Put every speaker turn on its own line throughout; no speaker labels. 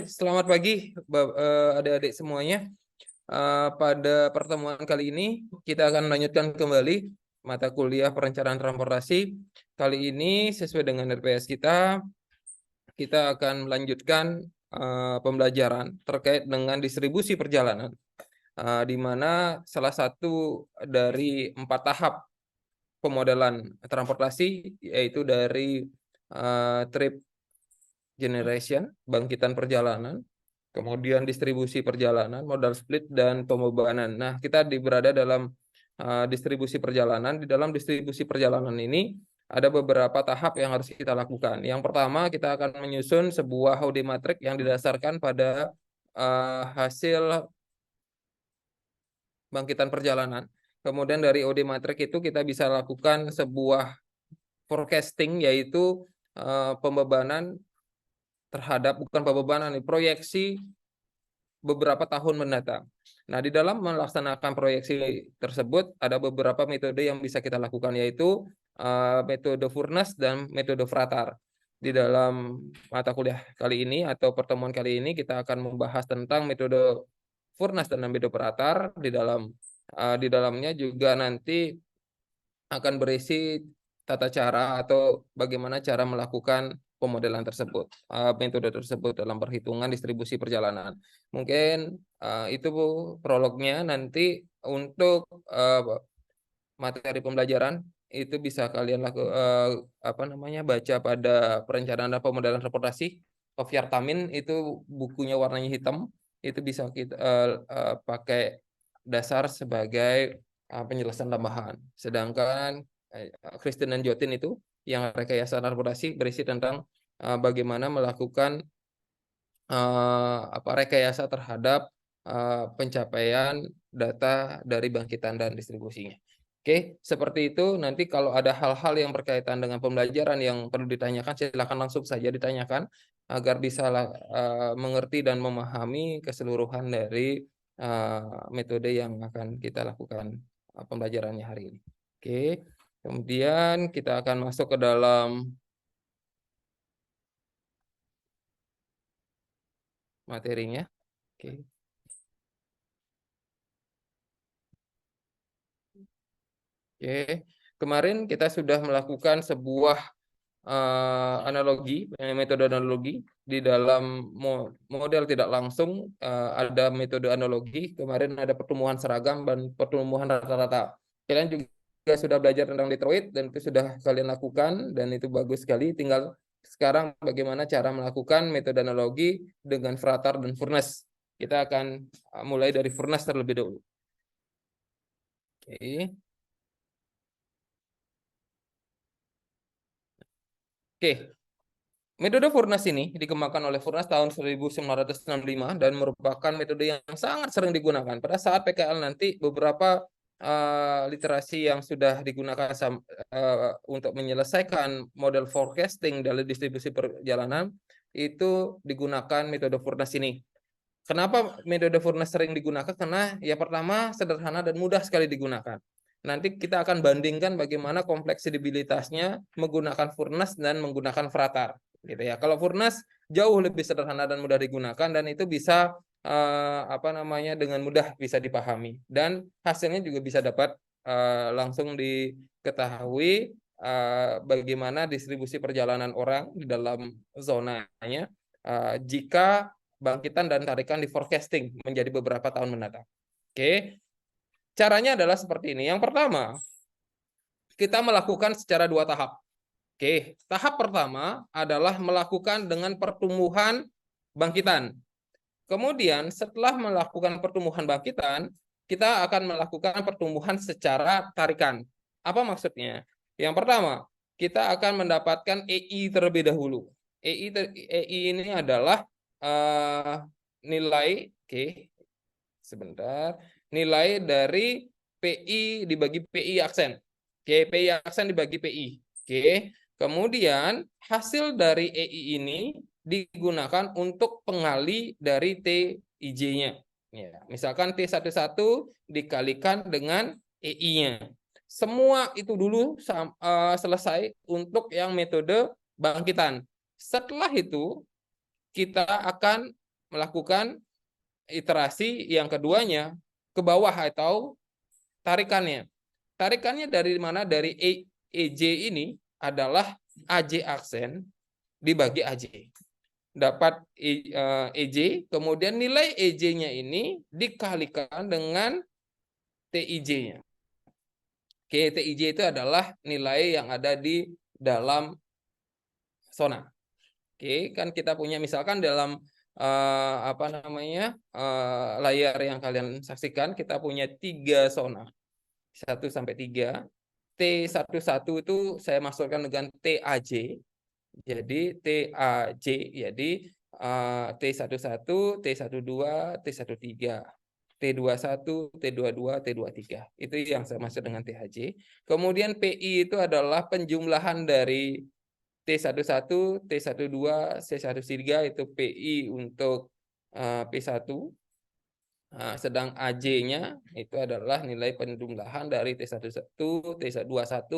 Selamat pagi adik-adik semuanya. Pada pertemuan kali ini kita akan melanjutkan kembali mata kuliah perencanaan transportasi. Kali ini sesuai dengan RPS kita akan melanjutkan pembelajaran terkait dengan distribusi perjalanan, di mana salah satu dari 4 tahap pemodelan transportasi yaitu dari trip generation, bangkitan perjalanan, kemudian distribusi perjalanan, modal split, dan pembebanan. Nah, kita berada dalam distribusi perjalanan. Di dalam distribusi perjalanan ini ada beberapa tahap yang harus kita lakukan. Yang pertama, kita akan menyusun sebuah HOD matrix yang didasarkan pada hasil bangkitan perjalanan. Kemudian dari OD matrix itu kita bisa lakukan sebuah forecasting, yaitu pembebanan terhadap, bukan pembebanan, proyeksi beberapa tahun mendatang. Nah, di dalam melaksanakan proyeksi tersebut ada beberapa metode yang bisa kita lakukan, yaitu metode Furness dan metode Fratar. Di dalam mata kuliah kali ini atau pertemuan kali ini kita akan membahas tentang metode Furness dan metode Fratar. Di dalamnya juga nanti akan berisi tata cara atau bagaimana cara melakukan pemodelan tersebut, metode tersebut dalam perhitungan distribusi perjalanan. Mungkin itu prolognya. Nanti untuk materi pembelajaran itu bisa kalian baca pada perencanaan dan pemodelan transportasi. Oviar Tamin itu bukunya warnanya hitam, itu bisa kita pakai dasar sebagai penjelasan tambahan. Sedangkan Kristen dan Jotin itu yang rekayasa transportasi berisi tentang bagaimana melakukan rekayasa terhadap pencapaian data dari bangkitan dan distribusinya. Oke, seperti itu. Nanti kalau ada hal-hal yang berkaitan dengan pembelajaran yang perlu ditanyakan, silakan langsung saja ditanyakan agar bisa mengerti dan memahami keseluruhan dari metode yang akan kita lakukan pembelajarannya hari ini. Oke, kemudian kita akan masuk ke dalam materinya. Oke. Oke, kemarin kita sudah melakukan sebuah analogi, metode analogi di dalam model tidak langsung. Ada metode analogi. Kemarin ada pertumbuhan seragam dan pertumbuhan rata-rata. Kalian juga sudah belajar tentang Detroit dan itu sudah kalian lakukan dan itu bagus sekali. Tinggal sekarang bagaimana cara melakukan metode analogi dengan Fratar dan Furness. Kita akan mulai dari Furness terlebih dahulu. Oke. Oke, metode Furness ini dikembangkan oleh Furness tahun 1965 dan merupakan metode yang sangat sering digunakan. Pada saat PKL nanti beberapa literasi yang sudah digunakan untuk menyelesaikan model forecasting dalam distribusi perjalanan itu digunakan metode Furness ini. Kenapa metode Furness sering digunakan? Karena yang pertama sederhana dan mudah sekali digunakan. Nanti kita akan bandingkan bagaimana kompleksibilitasnya menggunakan Furness dan menggunakan Fratar, gitu ya. Kalau Furness jauh lebih sederhana dan mudah digunakan dan itu bisa dengan mudah bisa dipahami dan hasilnya juga bisa dapat langsung diketahui bagaimana distribusi perjalanan orang di dalam zonanya jika bangkitan dan tarikan di forecasting menjadi beberapa tahun mendatang. Oke, caranya adalah seperti ini. Yang pertama, kita melakukan secara 2 tahap. Oke, tahap pertama adalah melakukan dengan pertumbuhan bangkitan. Kemudian setelah melakukan pertumbuhan bangkitan, kita akan melakukan pertumbuhan secara tarikan. Apa maksudnya? Yang pertama, kita akan mendapatkan EI terlebih dahulu. EI ini adalah nilai, sebentar, nilai dari PI dibagi PI aksen. PI aksen dibagi PI. Kemudian hasil dari EI ini digunakan untuk pengali dari TIJ-nya. Ya, misalkan T11 dikalikan dengan EI-nya. Semua itu dulu selesai untuk yang metode bangkitan. Setelah itu kita akan melakukan iterasi yang keduanya ke bawah atau tarikannya. Tarikannya dari mana? Dari EJ ini adalah AJ aksen dibagi AJ. Dapat EJ, kemudian nilai EJ-nya ini dikalikan dengan TIJ-nya. Oke, TIJ itu adalah nilai yang ada di dalam zona. Oke, kan kita punya misalkan dalam layar yang kalian saksikan, kita punya 3 zona. 1 sampai 3. T11 itu saya maksudkan dengan TAJ. Jadi TAJ, jadi T11, T12, T13, T21, T22, T23. Itu yang saya maksud dengan THJ. Kemudian PI itu adalah penjumlahan dari T11, T12, C13 itu PI untuk P1. Sedang AJ-nya itu adalah nilai penjumlahan dari T11, T21,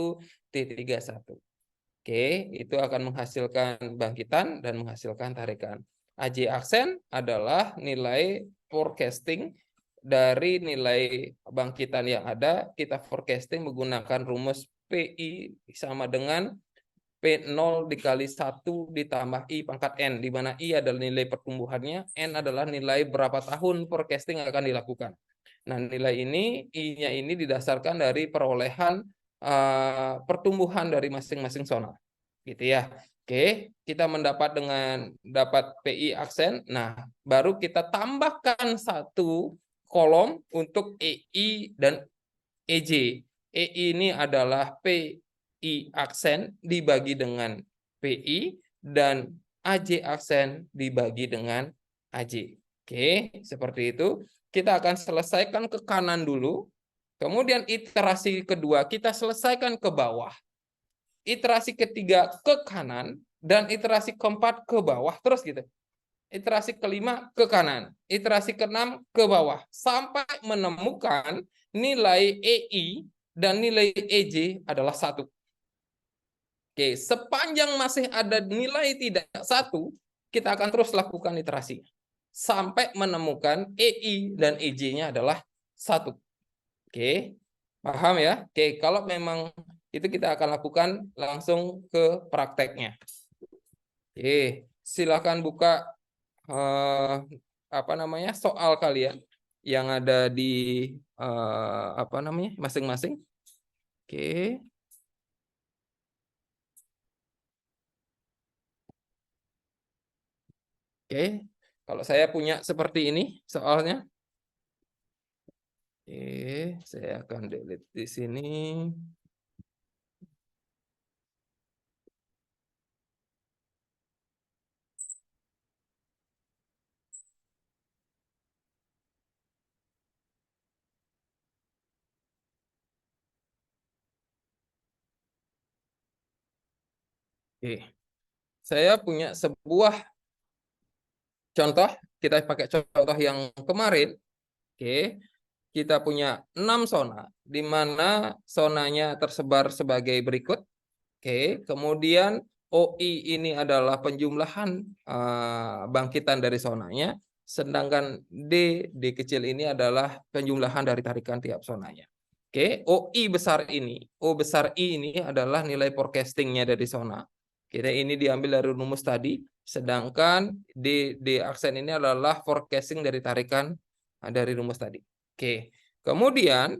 T31. Oke, itu akan menghasilkan bangkitan dan menghasilkan tarikan. AJ aksen adalah nilai forecasting dari nilai bangkitan yang ada. Kita forecasting menggunakan rumus PI sama dengan P0 dikali 1 ditambah I pangkat N, di mana I adalah nilai pertumbuhannya, N adalah nilai berapa tahun forecasting akan dilakukan. Nah, nilai ini, I-nya ini didasarkan dari perolehan pertumbuhan dari masing-masing zona. Gitu ya. Oke, kita dapat PI aksen. Nah, baru kita tambahkan 1 kolom untuk EI dan EJ. EI ini adalah PI aksen dibagi dengan PI dan AJ aksen dibagi dengan AJ. Oke, seperti itu. Kita akan selesaikan ke kanan dulu. Kemudian iterasi kedua kita selesaikan ke bawah. Iterasi ketiga ke kanan dan iterasi keempat ke bawah terus gitu. Iterasi kelima ke kanan, iterasi keenam ke bawah sampai menemukan nilai EI dan nilai EJ adalah 1. Oke, sepanjang masih ada nilai tidak 1, kita akan terus lakukan iterasi sampai menemukan EI dan EJ-nya adalah 1. Oke, paham ya? Oke, kalau memang itu kita akan lakukan langsung ke prakteknya. Oke, silakan buka soal kalian yang ada di masing-masing. Oke. Oke. Kalau saya punya seperti ini soalnya. Oke, saya akan delete di sini. Oke. Saya punya sebuah contoh, kita pakai contoh yang kemarin. Oke. Kita punya 6 zona, di mana zonanya tersebar sebagai berikut. Oke, kemudian OI ini adalah penjumlahan bangkitan dari zonanya, sedangkan D kecil ini adalah penjumlahan dari tarikan tiap zonanya. Oke, OI besar ini, O besar I ini adalah nilai forecastingnya dari zona. Kita ini diambil dari rumus tadi, sedangkan D aksen ini adalah forecasting dari tarikan dari rumus tadi. Oke, kemudian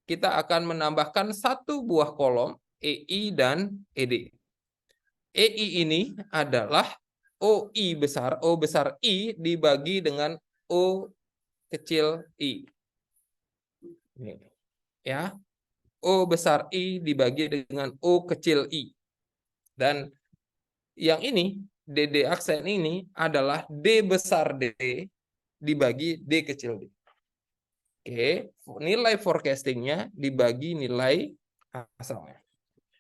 kita akan menambahkan 1 buah kolom EI dan ED. EI ini adalah OI besar, O besar I dibagi dengan O kecil I. Ini, ya. O besar I dibagi dengan O kecil I. Dan yang ini, DD aksen ini adalah D besar D dibagi D kecil D. Oke, nilai forecastingnya dibagi nilai asalnya.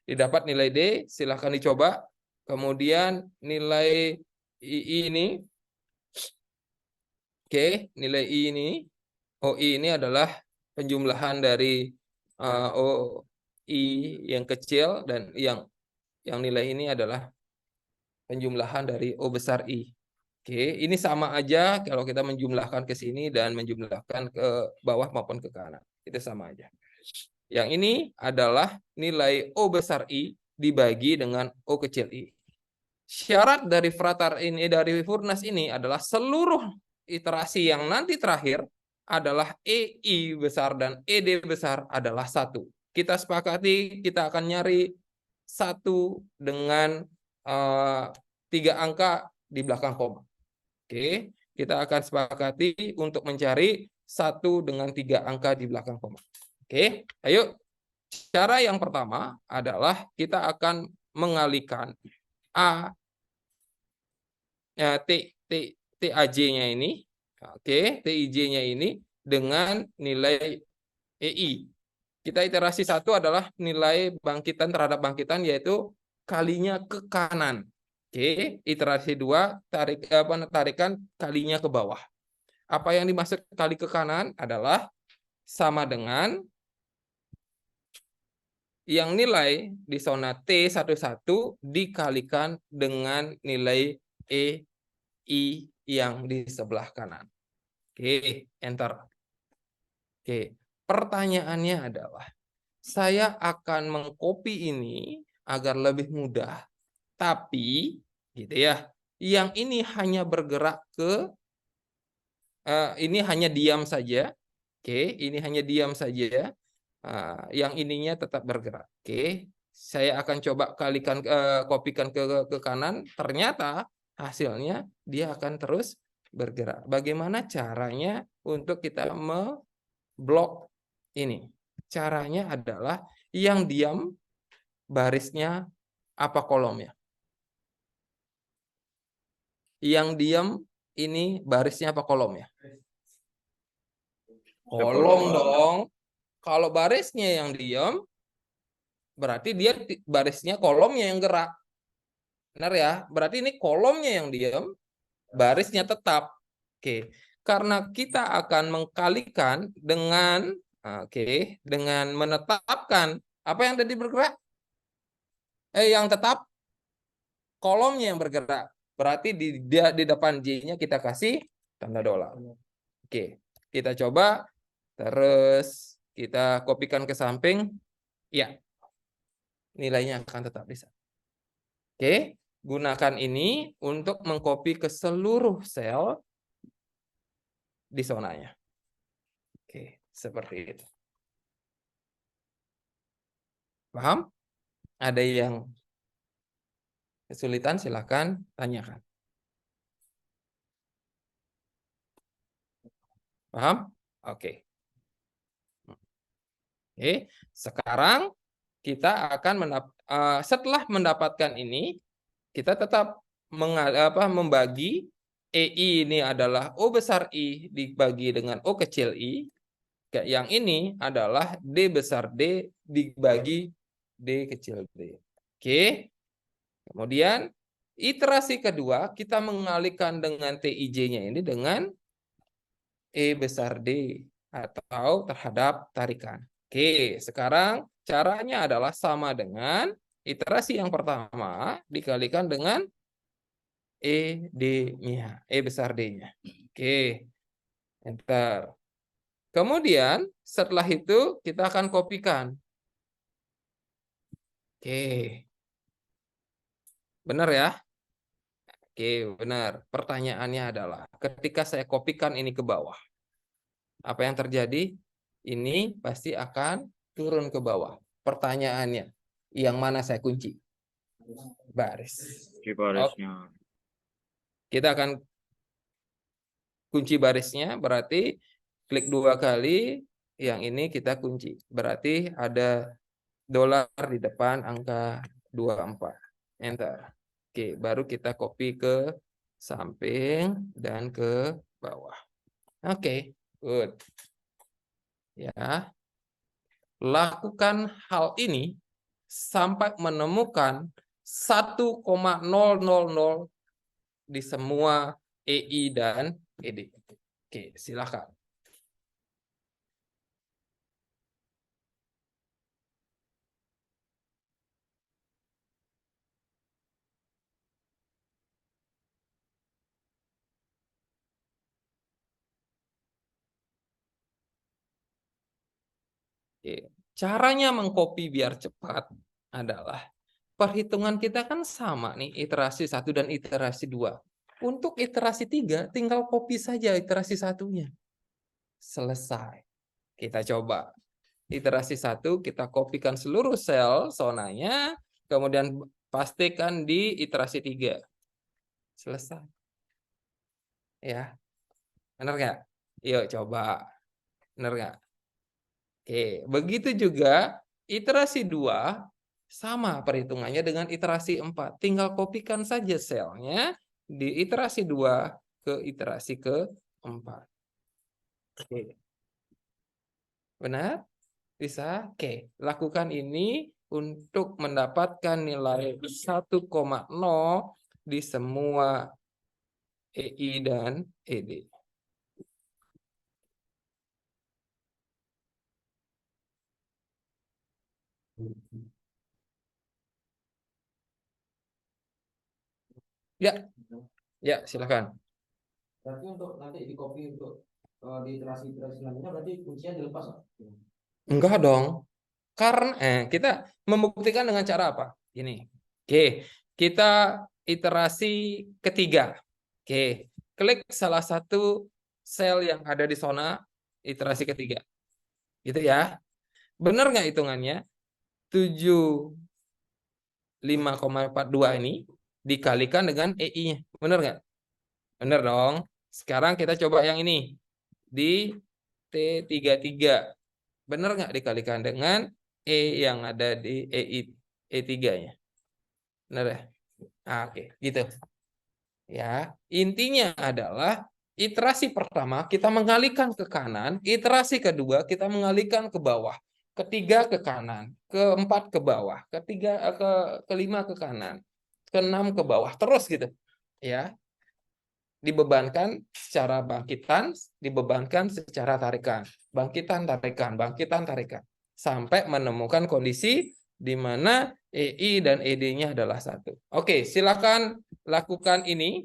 Didapat nilai D, silahkan dicoba. Kemudian nilai I ini, oke, nilai I ini, OI ini adalah penjumlahan dari OI yang kecil dan yang nilai ini adalah penjumlahan dari O besar I. Oke, ini sama aja kalau kita menjumlahkan ke sini dan menjumlahkan ke bawah maupun ke kanan. Itu sama aja. Yang ini adalah nilai O besar I dibagi dengan O kecil I. Syarat dari fratar ini, dari Furnas ini adalah seluruh iterasi yang nanti terakhir adalah EI besar dan ED besar adalah 1. Kita sepakati kita akan nyari 1 dengan 3 angka di belakang koma. Oke, kita akan sepakati untuk mencari 1 dengan 3 angka di belakang koma. Oke, ayo. Cara yang pertama adalah kita akan mengalihkan A TAJ-nya ini, oke, TIJ-nya ini dengan nilai EI. Kita iterasi 1 adalah nilai bangkitan terhadap bangkitan yaitu kalinya ke kanan. Oke, iterasi 2 tarikan kalinya ke bawah. Apa yang dimaksud kali ke kanan adalah sama dengan yang nilai di zona T11 dikalikan dengan nilai EI yang di sebelah kanan. Oke, enter. Oke, pertanyaannya adalah saya akan mengcopy ini agar lebih mudah. Tapi gitu ya, yang ini hanya bergerak ke ini hanya diam saja. Oke, ini hanya diam saja. Yang ininya tetap bergerak. Oke, saya akan coba kalikan kopikan ke kanan. Ternyata hasilnya dia akan terus bergerak. Bagaimana caranya untuk kita memblok ini? Caranya adalah yang diam barisnya apa kolomnya? Yang diam ini barisnya apa kolomnya? Kolom dong. Kalau barisnya yang diam, berarti dia barisnya kolomnya yang gerak. Benar ya? Berarti ini kolomnya yang diam, barisnya tetap. Oke. Karena kita akan mengkalikan dengan dengan menetapkan apa yang tadi bergerak? Yang tetap kolomnya yang bergerak. Berarti di depan J-nya kita kasih tanda dolar. Oke. Kita coba terus kita kopikan ke samping. Ya, nilainya akan tetap di sana. Oke, gunakan ini untuk mengcopy ke seluruh sel di zonanya. Oke, seperti itu. Paham? Ada yang kesulitan, silahkan tanyakan. Paham? Oke. Oke, sekarang kita akan setelah mendapatkan ini, kita tetap membagi EI ini adalah O besar I dibagi dengan O kecil I. Yang ini adalah D besar D dibagi D kecil D. Oke. Kemudian iterasi kedua kita mengalihkan dengan TIJ-nya ini dengan E besar D atau terhadap tarikan. Oke, sekarang caranya adalah sama dengan iterasi yang pertama dikalikan dengan ED-nya, E besar D-nya. Oke, enter. Kemudian setelah itu kita akan kopikan. Oke, benar ya? Oke, benar. Pertanyaannya adalah ketika saya kopikan ini ke bawah, apa yang terjadi? Ini pasti akan turun ke bawah. Pertanyaannya, yang mana saya kunci? Baris.
Di
Oke,
barisnya.
kita akan kunci barisnya, berarti klik 2 kali, yang ini kita kunci. Berarti ada dolar di depan angka 24. Enter. Oke, baru kita copy ke samping dan ke bawah. Oke, good. Ya. Lakukan hal ini sampai menemukan 1,000 di semua EI dan ED. Oke, silakan. Oke. Caranya mengcopy biar cepat adalah perhitungan kita kan sama nih, iterasi satu dan iterasi 2. Untuk iterasi 3, tinggal copy saja iterasi satunya. Selesai. Kita coba. Iterasi satu, kita kopikan seluruh sel zonanya, kemudian pastikan di iterasi 3. Selesai. Ya, benar nggak? Yuk coba. Benar nggak? Oke, begitu juga iterasi 2 sama perhitungannya dengan iterasi 4. Tinggal kopikan saja selnya di iterasi 2 ke iterasi ke-4. Oke, benar? Bisa? Oke, lakukan ini untuk mendapatkan nilai 1,0 di semua EI dan ED. Ya, ya silakan.
Berarti untuk nanti di copy untuk di iterasi-iterasi selanjutnya berarti kuncinya dilepas, Pak?
Enggak dong. Karena kita membuktikan dengan cara apa? Ini. Oke, kita iterasi ketiga. Oke, klik salah satu sel yang ada di zona iterasi ketiga. Gitu ya. Benar nggak hitungannya? 75,42 ini dikalikan dengan EI-nya. Benar nggak? Benar dong. Sekarang kita coba yang ini. Di T33. Benar nggak dikalikan dengan E yang ada di EI E3-nya? Benar ya? Oke, gitu. Ya, intinya adalah iterasi pertama kita mengalihkan ke kanan, iterasi kedua kita mengalihkan ke bawah, ketiga ke kanan, keempat ke bawah, kelima ke kanan, keenam ke bawah, terus gitu. Ya, dibebankan secara bangkitan, dibebankan secara tarikan, bangkitan tarikan, bangkitan tarikan, sampai menemukan kondisi di mana EI dan ED-nya adalah satu. Oke, silakan lakukan ini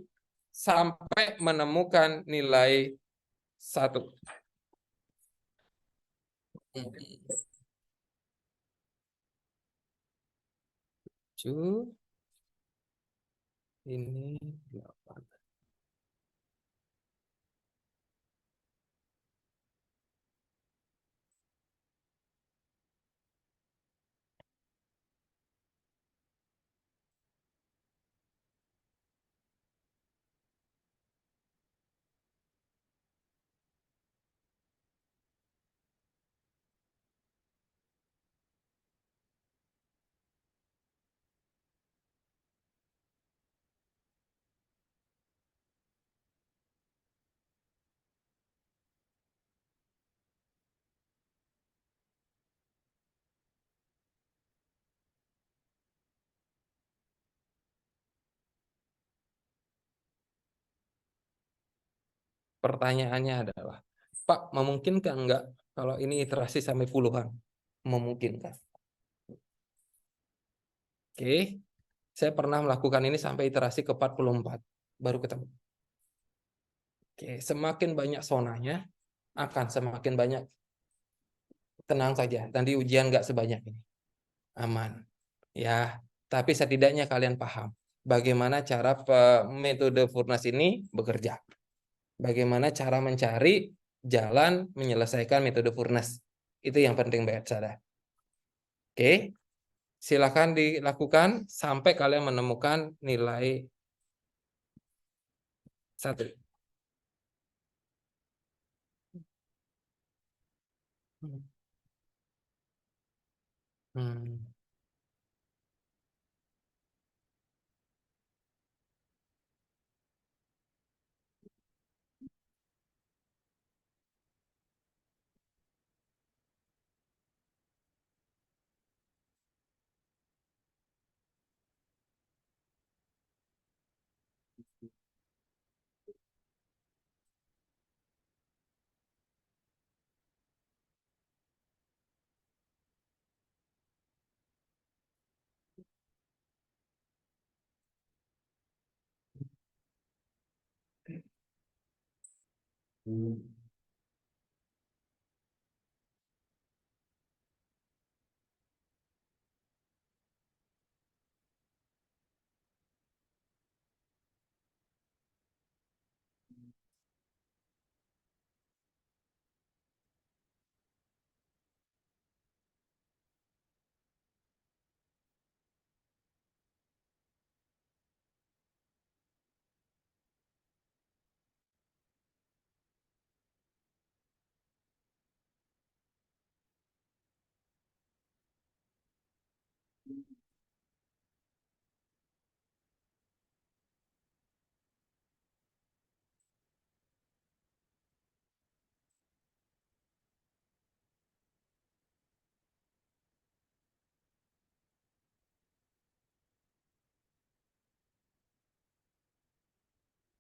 sampai menemukan nilai satu. Tujuh, ini 8. Pertanyaannya adalah, Pak, memungkinkan enggak kalau ini iterasi sampai puluhan? Memungkinkan. Oke, saya pernah melakukan ini sampai iterasi ke 44, baru ketemu. Oke, semakin banyak zonanya, akan semakin banyak. Tenang saja, nanti ujian nggak sebanyak ini. Aman. Ya, tapi setidaknya kalian paham bagaimana cara metode Furnas ini bekerja. Bagaimana cara mencari jalan menyelesaikan metode Furnas. Itu yang penting banget sadar. Oke, silakan dilakukan sampai kalian menemukan nilai satu. Hmm.
Hmm.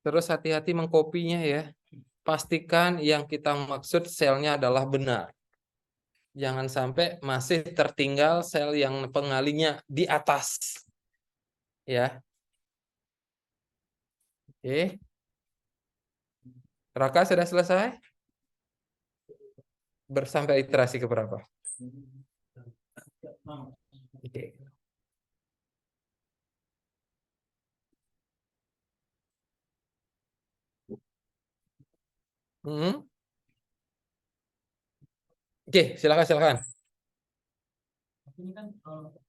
Terus hati-hati mengkopinya ya. Pastikan yang kita maksud selnya adalah benar. Jangan sampai masih tertinggal sel yang pengalinya di atas. Ya, oke. Raka sudah selesai? Bersampai iterasi ke berapa? Oke. Hmm. Oke, silakan silakan.
Ini kan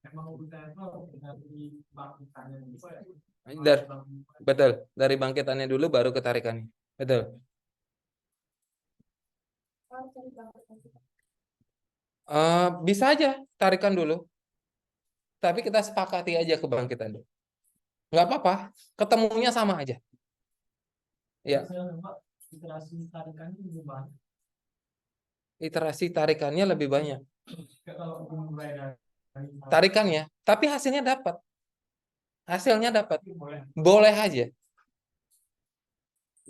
emang udah dari bangkitannya gitu ya.
Betul, dari bangkitannya dulu baru ketarikannya. Betul. Bisa aja tarikan dulu, tapi kita sepakati aja kebangkitan dulu. Nggak apa-apa, ketemunya sama aja. Ya,
Iterasi tarikannya lebih banyak.
iterasi tarikannya lebih banyak.
Kalau mulai dari
Tarikannya, tapi hasilnya dapat. Hasilnya dapat.
boleh.
Boleh aja.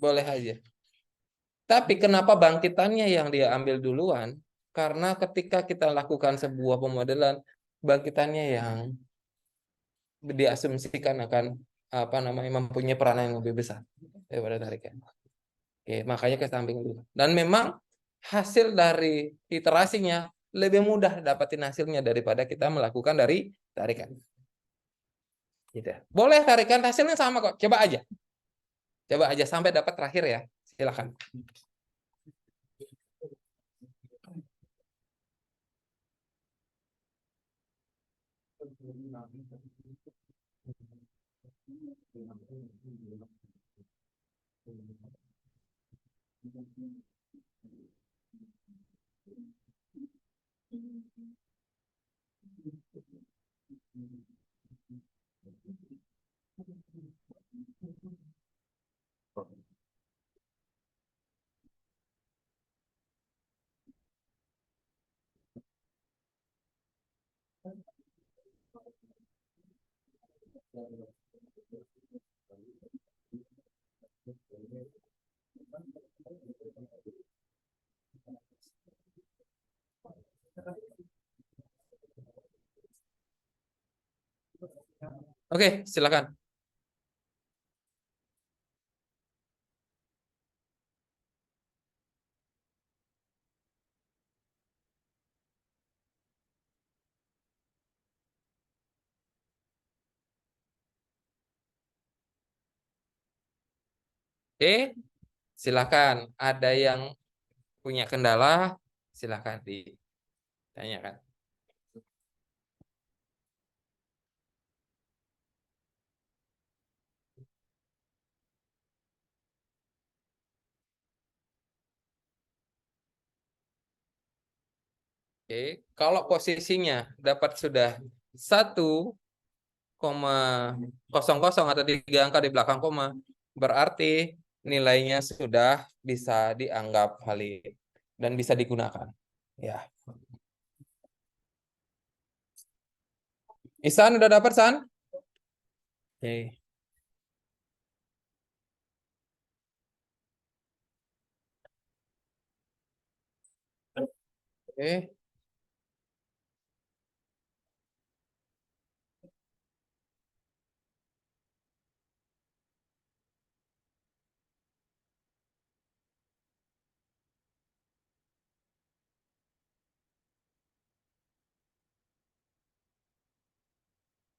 Boleh aja. Tapi kenapa bangkitannya yang dia ambil duluan? Karena ketika kita lakukan sebuah pemodelan, bangkitannya yang diasumsikan akan apa namanya mempunyai peranan yang lebih besar daripada tarikan. Oke, makanya ke samping dulu. Dan memang hasil dari iterasinya lebih mudah dapatin hasilnya daripada kita melakukan dari tarikan. Gitu ya. Boleh tarikan hasilnya sama kok. Coba aja. Coba aja sampai dapat terakhir ya. Silakan. Oke, silakan. Oke, silakan. Ada yang punya kendala, silakan ditanyakan. Oke, kalau posisinya dapat sudah 1,00 atau 3 angka di belakang koma, berarti nilainya sudah bisa dianggap valid dan bisa digunakan. Ya, Isan udah dapat San? Oke. Oke.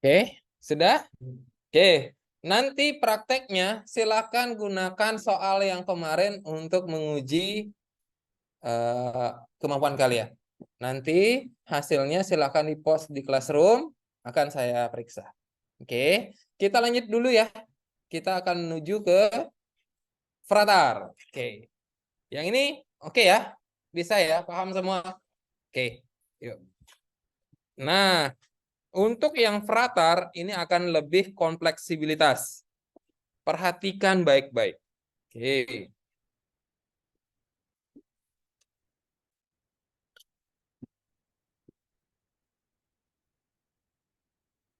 Oke, sudah? Oke, nanti prakteknya silakan gunakan soal yang kemarin untuk menguji eh, kemampuan kalian. Nanti hasilnya silakan di-post di Classroom, akan saya periksa. Oke, kita lanjut dulu ya. Kita akan menuju ke Fratar. Oke, yang ini oke ya? Bisa ya? Paham semua? Oke, yuk. Nah, Untuk yang fratar ini akan lebih kompleksibilitas. Perhatikan baik-baik. Oke.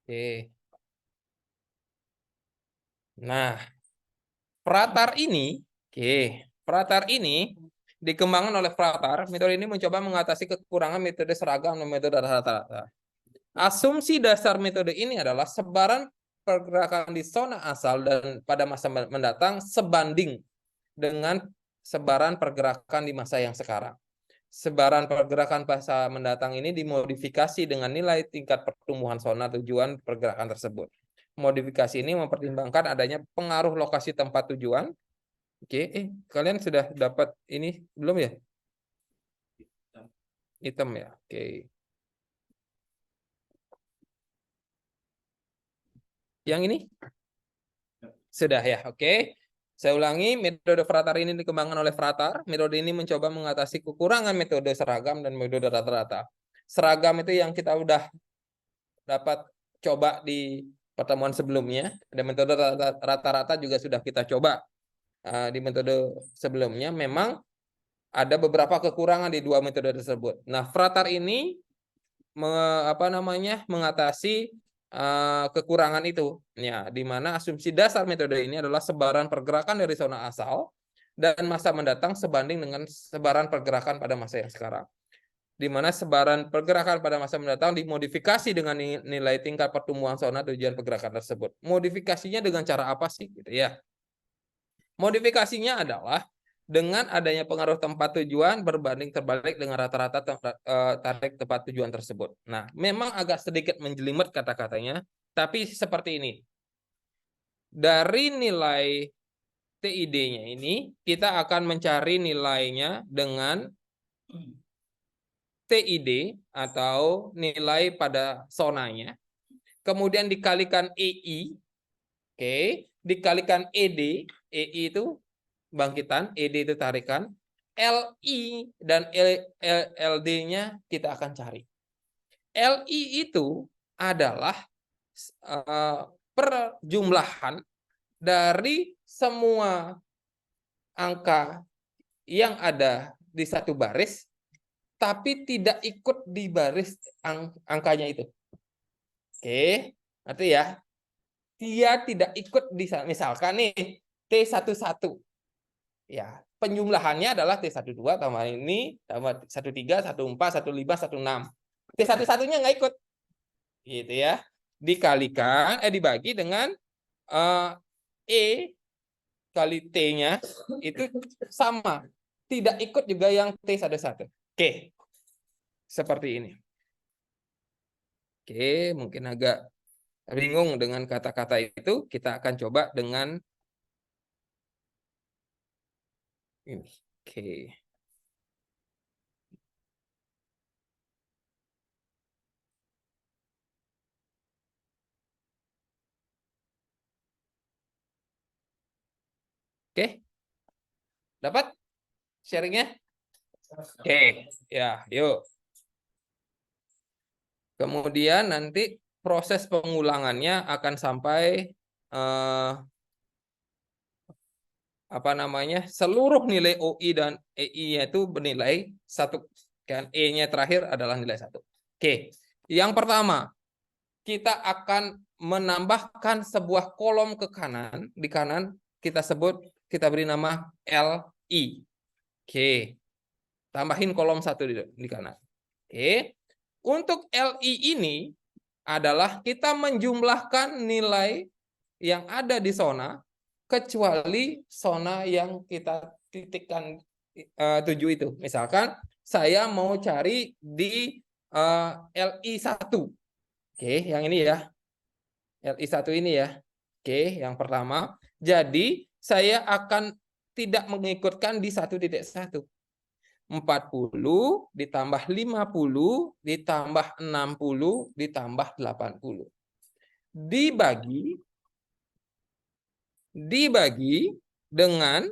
Oke. Nah, fratar ini, fratar ini dikembangkan oleh fratar. Metode ini mencoba mengatasi kekurangan metode seragam dan metode rata-rata. Asumsi dasar metode ini adalah sebaran pergerakan di zona asal dan pada masa mendatang sebanding dengan sebaran pergerakan di masa yang sekarang. Sebaran pergerakan masa mendatang ini dimodifikasi dengan nilai tingkat pertumbuhan zona tujuan pergerakan tersebut. Modifikasi ini mempertimbangkan adanya pengaruh lokasi tempat tujuan. Oke, kalian sudah dapat ini belum ya? Item ya. Oke. Yang ini? Sudah ya, oke. Saya ulangi, metode fratar ini dikembangkan oleh fratar. Metode ini mencoba mengatasi kekurangan metode seragam dan metode rata-rata. Seragam itu yang kita udah dapat coba di pertemuan sebelumnya. Dan metode rata-rata juga sudah kita coba di metode sebelumnya. Memang ada beberapa kekurangan di dua metode tersebut. Nah, fratar ini mengatasi kekurangan itu, ya, di mana asumsi dasar metode ini adalah sebaran pergerakan dari zona asal dan masa mendatang sebanding dengan sebaran pergerakan pada masa yang sekarang, di mana sebaran pergerakan pada masa mendatang dimodifikasi dengan nilai tingkat pertumbuhan zona tujuan pergerakan tersebut. Modifikasinya dengan cara apa sih, gitu ya? Modifikasinya adalah dengan adanya pengaruh tempat tujuan berbanding terbalik dengan rata-rata tarik tempat tujuan tersebut. Nah, memang agak sedikit menjelimet kata-katanya, tapi seperti ini. Dari nilai TID-nya ini, kita akan mencari nilainya dengan TID atau nilai pada zonanya, kemudian dikalikan EI, oke, dikalikan ED, EI itu bangkitan, ED itu tarikan, LI dan LD-nya kita akan cari. LI itu adalah perjumlahan dari semua angka yang ada di satu baris, tapi tidak ikut di baris angkanya itu. Oke, arti ya, dia tidak ikut di, misalkan nih, T11. Ya, penjumlahannya adalah T12 tambah ini tambah 13, 14, 15, 16. T11-nya nggak ikut. Gitu ya. Dikalikan dibagi dengan E kali T-nya itu sama. Tidak ikut juga yang T11. Oke. Seperti ini. Oke, mungkin agak bingung dengan kata-kata itu, kita akan coba dengan ini. Oke. Oke. Dapat sharingnya? Oke. Ya, yuk. Kemudian nanti proses pengulangannya akan sampai seluruh nilai OI dan EI-nya itu bernilai 1, kan E-nya terakhir adalah nilai 1. Oke. Yang pertama, kita akan menambahkan sebuah kolom ke kanan, di kanan kita beri nama LI. Oke. Tambahin kolom 1 di kanan. Oke. Untuk LI ini adalah kita menjumlahkan nilai yang ada di zona kecuali zona yang kita titikkan tuju itu. Misalkan saya mau cari di LI1. Oke, yang ini ya. LI1 ini ya. Oke, yang pertama. Jadi saya akan tidak mengikutkan di 1.1. 40 ditambah 50 ditambah 60 ditambah 80. Dibagi dengan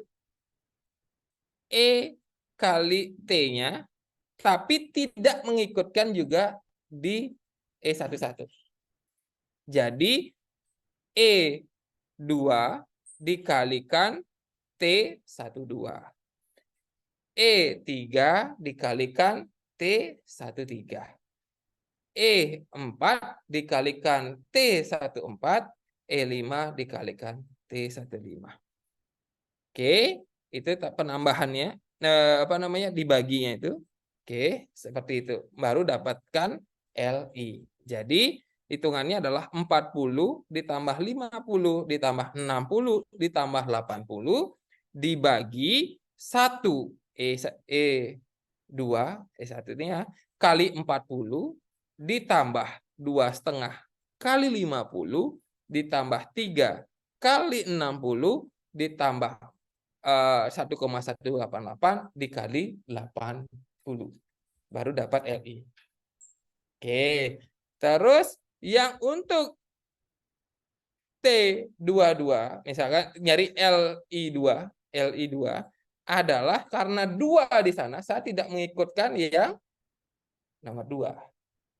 E kali T-nya, tapi tidak mengikutkan juga di E11. Jadi E2 dikalikan T12. E3 dikalikan T13. E4 dikalikan T14. E5 dikalikan T15. Oke, itu penambahannya. Apa namanya? Dibaginya itu. Oke, seperti itu. Baru dapatkan LI. Jadi hitungannya adalah 40 ditambah 50 ditambah 60 ditambah 80 dibagi 1 E2 ini ya, kali 40 ditambah 2,5 kali 50 ditambah 3 kali 60 ditambah 1,188 dikali 80. Baru dapat LI. Oke. Terus yang untuk T22, misalkan nyari LI2 adalah karena 2 di sana saya tidak mengikutkan yang nomor 2.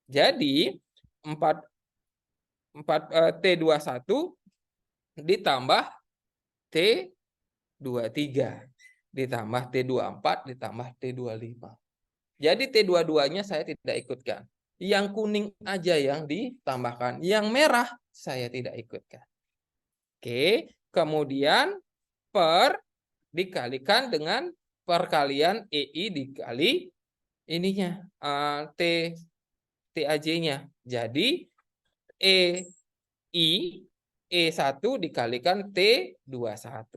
Jadi 4 T21 ditambah T23 ditambah T24 ditambah T25. Jadi T22-nya saya tidak ikutkan. Yang kuning aja yang ditambahkan. Yang merah saya tidak ikutkan. Oke, kemudian per dikalikan dengan perkalian EI dikali ininya TAJ-nya. Jadi EI E1 dikalikan T21.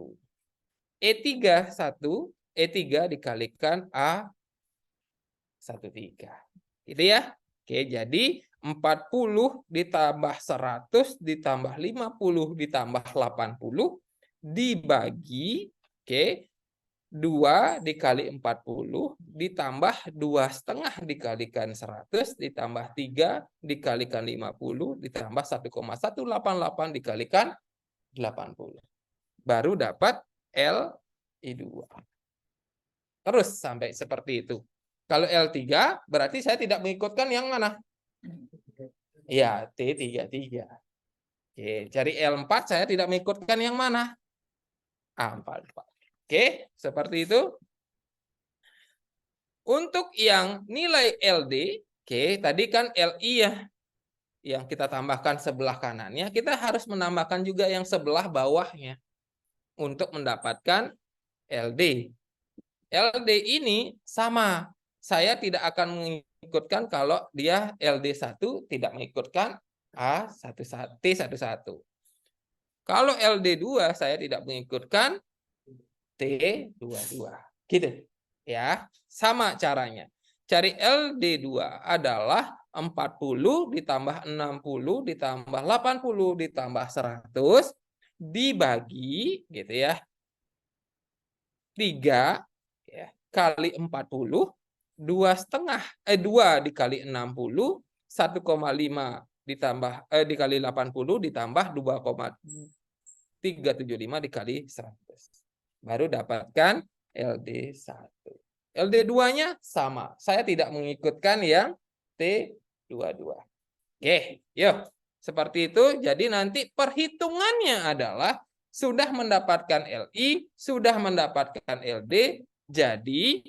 E3 dikalikan A13. Gitu ya. Oke, jadi 40 ditambah 100 ditambah 50 ditambah 80 dibagi 2 dikali 40 ditambah 2,5 dikalikan 100 ditambah 3 dikalikan 50 ditambah 1,188 dikalikan 80. Baru dapat LI2. Terus sampai seperti itu. Kalau L3 berarti saya tidak mengikutkan yang mana? Ya, T33. Oke, cari L4 saya tidak mengikutkan yang mana? A44. Oke, seperti itu. Untuk yang nilai LD, oke, tadi kan LI ya, yang kita tambahkan sebelah kanannya, kita harus menambahkan juga yang sebelah bawahnya untuk mendapatkan LD. LD ini sama. Saya tidak akan mengikutkan kalau dia LD1 tidak mengikutkan T11. Kalau LD2 saya tidak mengikutkan T22. Gitu. Ya, sama caranya. Cari LD2 adalah 40 ditambah 60 ditambah 80 ditambah 100 dibagi gitu ya. 3 ya, kali 40, 2 dikali 60, 1,5 ditambah dikali 80 ditambah 2,375 dikali 100. Baru dapatkan LD1. LD2-nya sama. Saya tidak mengikutkan yang T22. Oke, yuk. Seperti itu. Jadi nanti perhitungannya adalah sudah mendapatkan LI, sudah mendapatkan LD, jadi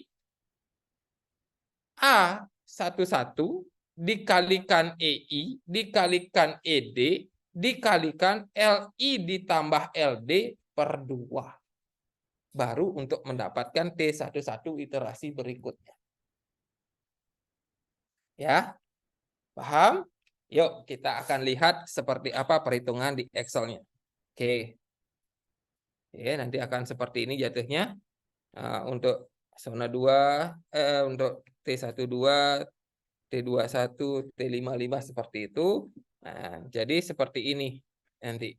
A11 dikalikan EI, dikalikan ED, dikalikan LI ditambah LD per 2. Baru untuk mendapatkan T11 iterasi berikutnya. Ya, paham? Yuk, kita akan lihat seperti apa perhitungan di Excel-nya. Oke. Oke, nanti akan seperti ini jatuhnya. Untuk zona 2, untuk T12, T21, T55 seperti itu. Nah, jadi seperti ini nanti.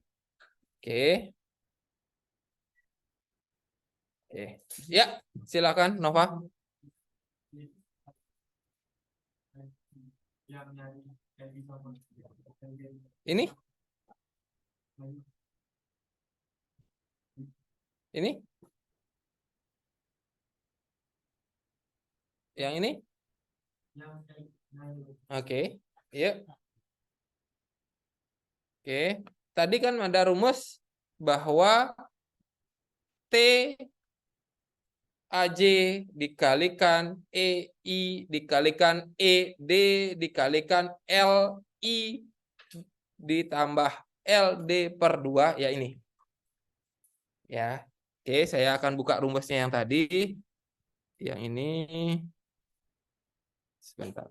Oke. Oke. Ya, silakan Nova. Ini? Ini? Yang ini? Oke. Yuk. Oke, tadi kan ada rumus bahwa T AJ dikalikan EI dikalikan ED dikalikan LI ditambah LD per 2 ya ini. Ya. Oke, saya akan buka rumusnya yang tadi. Yang ini sebentar.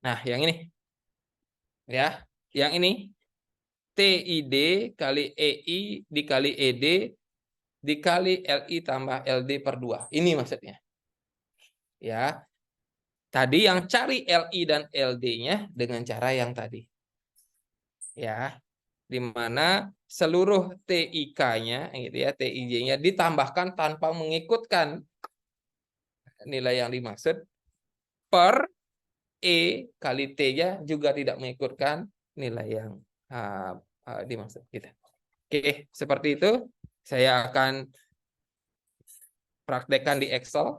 Nah, yang ini. Ya, yang ini TID kali EI dikali ED dikali LI tambah LD per 2. Ini maksudnya. Ya. Tadi yang cari LI dan LD-nya dengan cara yang tadi. Ya. Di mana seluruh TIK-nya gitu ya, TIJ-nya ditambahkan tanpa mengikutkan nilai yang dimaksud per E kali T-nya juga tidak mengikutkan nilai yang dimaksud gitu. Oke, seperti itu. Saya akan praktekkan di Excel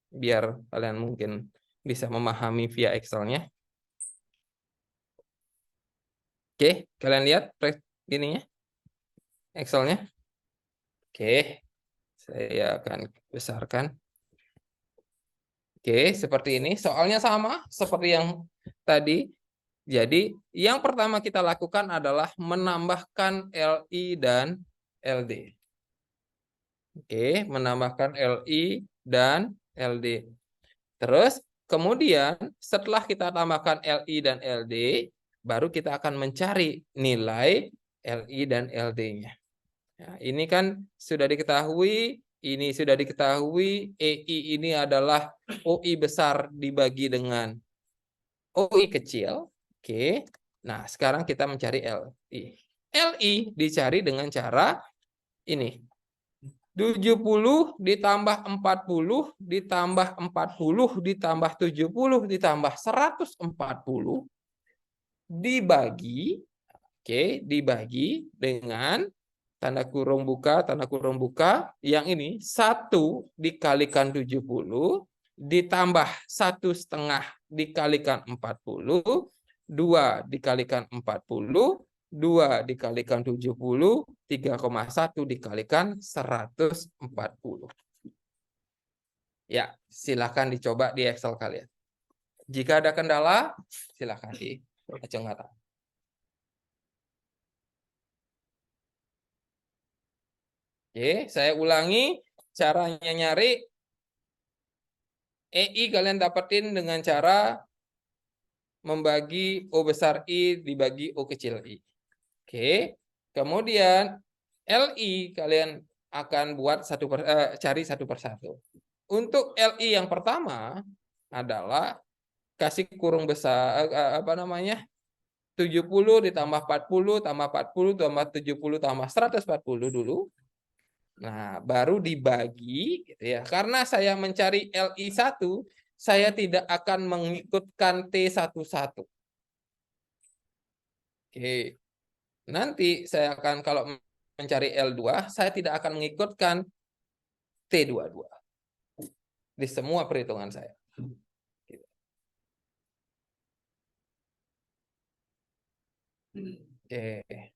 biar kalian mungkin bisa memahami via Excel-nya. Oke, kalian lihat ininya Excel-nya. Oke, saya akan besarkan. Oke, seperti ini. Soalnya sama seperti yang tadi. Jadi, yang pertama kita lakukan adalah menambahkan LI dan LD. Oke, menambahkan LI dan LD. Terus, kemudian setelah kita tambahkan LI dan LD, baru kita akan mencari nilai LI dan LD-nya. Ya, ini kan sudah diketahui, ini sudah diketahui, EI ini adalah OI besar dibagi dengan OI kecil. Oke. Nah, sekarang kita mencari LI. LI dicari dengan cara ini. 70 ditambah 40 ditambah 40 ditambah 70 ditambah 140 dibagi, oke, dibagi dengan tanda kurung buka, yang ini 1 dikalikan 70 ditambah 1,5 dikalikan 40, 2 dikalikan 40, 2 dikalikan 70, 3,1 dikalikan 140. Ya, silakan dicoba di Excel kalian. Jika ada kendala, silakan diacungkan. Oke, saya ulangi caranya nyari EI kalian dapetin dengan cara membagi O besar I dibagi O kecil I. Oke, kemudian LI kalian akan buat cari satu persatu. Untuk LI yang pertama adalah kasih kurung besar apa namanya? 70 ditambah 40 tambah 40 tambah 70 tambah 140 dulu. Nah, baru dibagi gitu ya. Karena saya mencari LI1, saya tidak akan mengikutkan T11. Oke. Nanti saya akan kalau mencari L2, saya tidak akan mengikutkan T22 di semua perhitungan saya. Oke.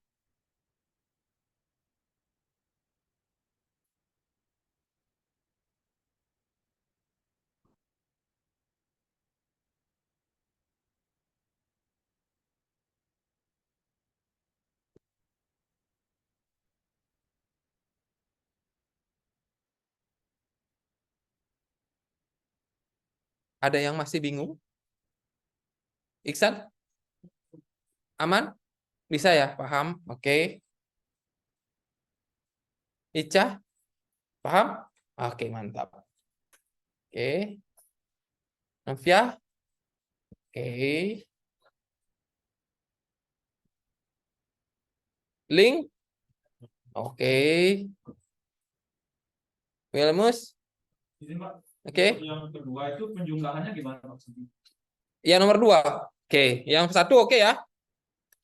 Ada yang masih bingung? Iksan? Aman? Bisa ya? Paham? Oke. Ica? Paham? Oke, mantap. Oke. Novia? Oke. Link? Oke. Wilmus? Oke.
Yang kedua itu penjumlahannya gimana maksudnya?
Yang nomor 2. Oke. Yang satu oke ya?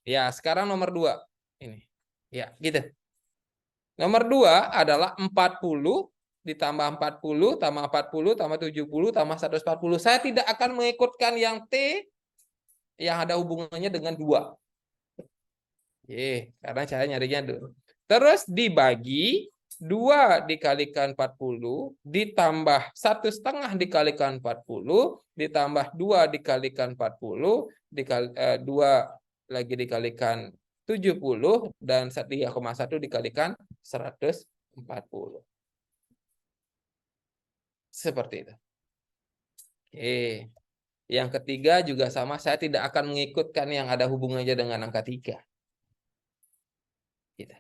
Ya, sekarang nomor 2. Ini. Ya, gitu. Nomor 2 adalah 40 ditambah 40 tambah 40 tambah 70 tambah 140. Saya tidak akan mengikutkan yang T yang ada hubungannya dengan 2. Karena saya nyarinya dulu. Terus dibagi 2 dikalikan 40 ditambah 1,5 dikalikan 40 ditambah 2 dikalikan 40 2 lagi dikalikan 70 dan 3,1 dikalikan 140. Seperti itu. Yang ketiga juga sama, saya tidak akan mengikutkan yang ada hubungannya dengan angka 3. Gitu.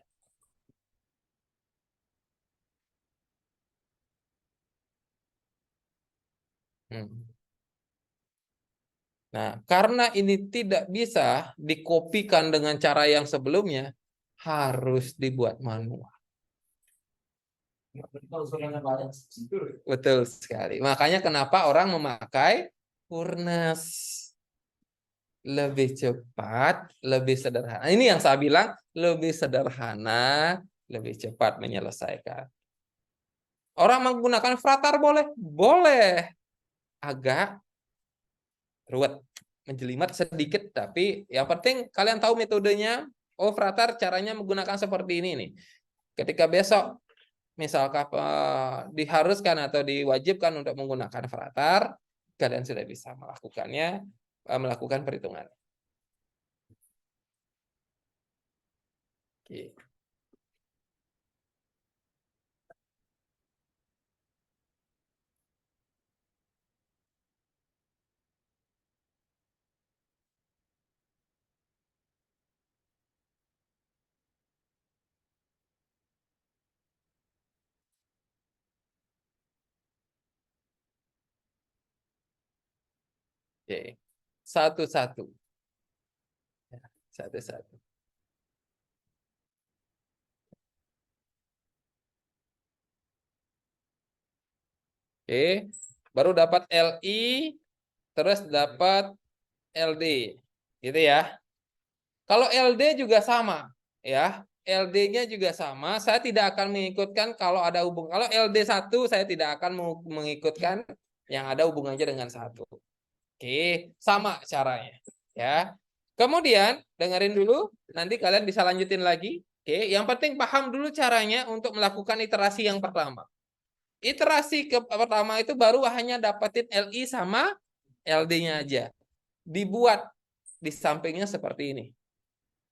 Nah, karena ini tidak bisa dikopikan dengan cara yang sebelumnya, harus dibuat manual. Betul sekali. Makanya kenapa orang memakai furnace. Lebih cepat, lebih sederhana. Ini yang saya bilang, lebih sederhana, lebih cepat menyelesaikan. Orang menggunakan fratar boleh? Boleh. Agak ruwet, menjelimet sedikit, tapi yang penting kalian tahu metodenya. Oh, fratar caranya menggunakan seperti ini nih. Ketika besok misalkan diharuskan atau diwajibkan untuk menggunakan fratar, kalian sudah bisa melakukannya, melakukan perhitungan. Oke. Oke. Satu-satu. Satu-satu. Oke. Baru dapat LI, terus dapat LD. Gitu ya. Kalau LD juga sama, ya. LD-nya juga sama. Saya tidak akan mengikutkan kalau ada hubungan. Kalau LD1 saya tidak akan mengikutkan yang ada hubungannya dengan 1. Oke, sama caranya, ya. Kemudian dengerin dulu, nanti kalian bisa lanjutin lagi. Oke, yang penting paham dulu caranya untuk melakukan iterasi yang pertama. Iterasi pertama itu baru hanya dapetin LI sama LD-nya aja. Dibuat di sampingnya seperti ini.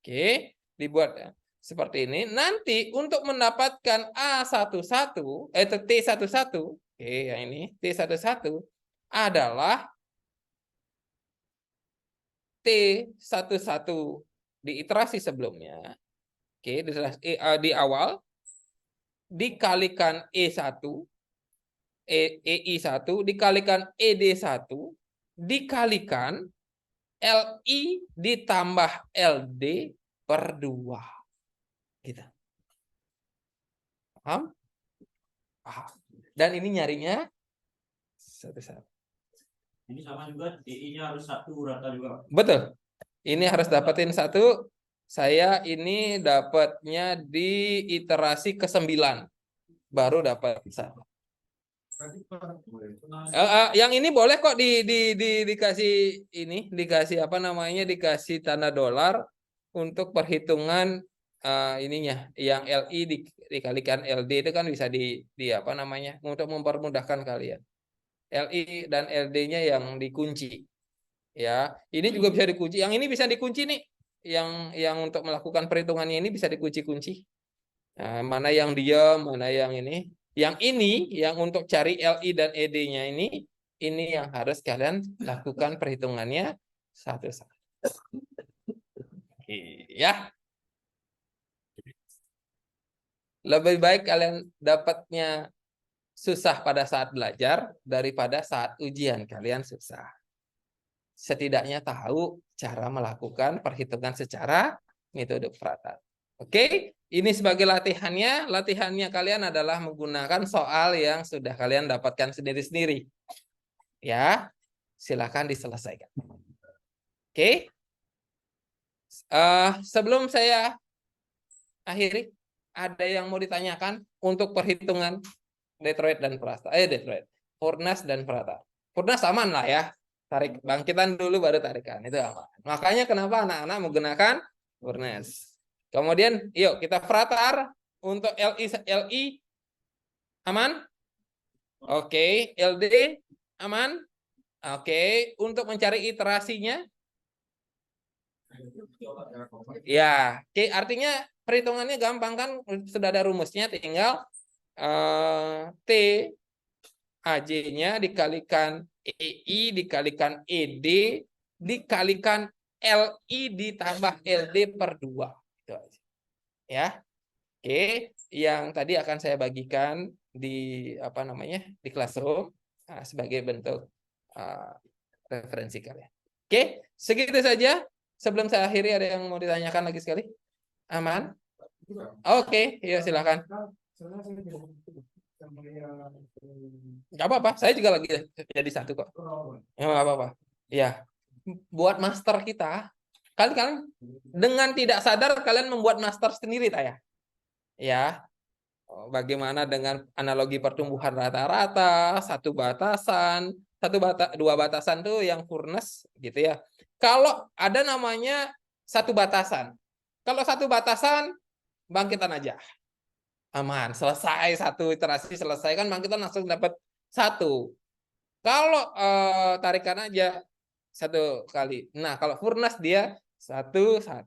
Oke, dibuat ya, seperti ini. Nanti untuk mendapatkan A11, T11, oke, yang ini T11 adalah T11 di iterasi sebelumnya. Oke, di awal dikalikan E1, EI1 dikalikan ED1 dikalikan LI ditambah LD per 2. Gitu. Paham? Paham. Dan ini nyarinya satu-satu.
Ini sama juga, DI-nya harus 1 rata juga.
Betul. Ini harus dapetin 1. Saya ini dapatnya di iterasi ke-9. Baru dapat 1. Yang ini boleh kok dikasih ini, dikasih apa namanya, dikasih tanda dolar untuk perhitungan ininya. Yang LI dikalikan LD itu kan bisa di apa namanya, untuk mempermudahkan kalian. LI dan LD-nya yang dikunci. Ya, ini juga bisa dikunci. Yang ini bisa dikunci nih. Yang untuk melakukan perhitungannya ini bisa dikunci-kunci. Nah, mana yang diam, mana yang ini. Yang ini, yang untuk cari LI dan ED-nya ini yang harus kalian lakukan perhitungannya satu-satu. Ya. Lebih baik kalian dapatnya susah pada saat belajar daripada saat ujian kalian susah. Setidaknya tahu cara melakukan perhitungan secara metode fratal. Oke, ini sebagai latihannya. Latihannya kalian adalah menggunakan soal yang sudah kalian dapatkan sendiri-sendiri. Ya, silakan diselesaikan. Oke. Sebelum saya akhiri? Ada yang mau ditanyakan untuk perhitungan Detroit dan Prasta? Detroit, Furnas dan Prata. Furnas aman lah ya. Tarik bangkitan dulu baru tarikan. Itu aman. Makanya kenapa anak-anak menggunakan Furnas. Kemudian yuk kita fratar untuk LI aman? Oke, LD aman? Oke, untuk mencari iterasinya ya, oke, artinya perhitungannya gampang kan, sudah ada rumusnya, tinggal T AJ-nya dikalikan EI dikalikan ED dikalikan LI ditambah LD per 2. Itu aja. Ya. Oke, yang tadi akan saya bagikan di di classroom sebagai bentuk referensi kalian. Oke, segitu saja. Sebelum saya akhiri, ada yang mau ditanyakan lagi sekali? Aman? Oke, ya silakan. Gak apa-apa, saya juga lagi jadi satu kok. Ya, gak apa-apa. Ya, buat master kita, kalian dengan tidak sadar kalian membuat master sendiri, ya. Ya, bagaimana dengan analogi pertumbuhan rata-rata, dua batasan tuh yang Furnas gitu ya. Kalau ada namanya satu batasan, kalau satu batasan bangkitan aja, aman, selesai satu iterasi selesai kan bangkitan langsung dapat satu. Kalau tarikan aja satu kali. Nah kalau Furnas dia satu, ada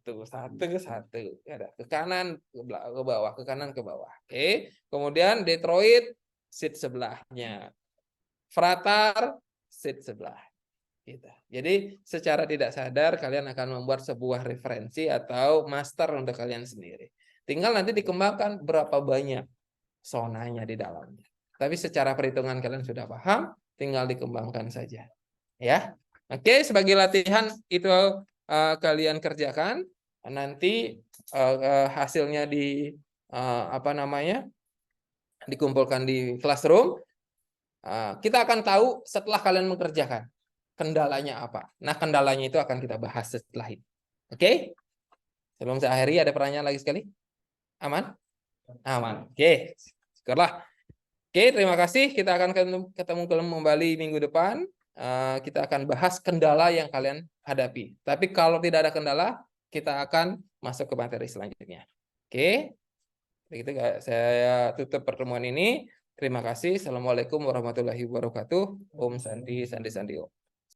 ke kanan, ke bawah, ke kanan, ke bawah. Oke. Kemudian Detroit seat sebelahnya, Fratar seat sebelah. Gitu. Jadi secara tidak sadar kalian akan membuat sebuah referensi atau master untuk kalian sendiri. Tinggal nanti dikembangkan berapa banyak zonanya di dalamnya. Tapi secara perhitungan kalian sudah paham, tinggal dikembangkan saja. Ya. Oke, sebagai latihan itu kalian kerjakan, nanti hasilnya dikumpulkan di classroom. Kita akan tahu setelah kalian mengerjakan kendalanya apa. Nah, kendalanya itu akan kita bahas setelah itu. Oke? Sebelum saya akhiri, ada pertanyaan lagi sekali? Aman? Aman. Oke, syukurlah. Oke, terima kasih. Kita akan ketemu kembali minggu depan. Kita akan bahas kendala yang kalian hadapi. Tapi kalau tidak ada kendala, kita akan masuk ke materi selanjutnya. Oke, begitu saya tutup pertemuan ini. Terima kasih. Assalamualaikum warahmatullahi wabarakatuh. Om Santi Santi Santi Om.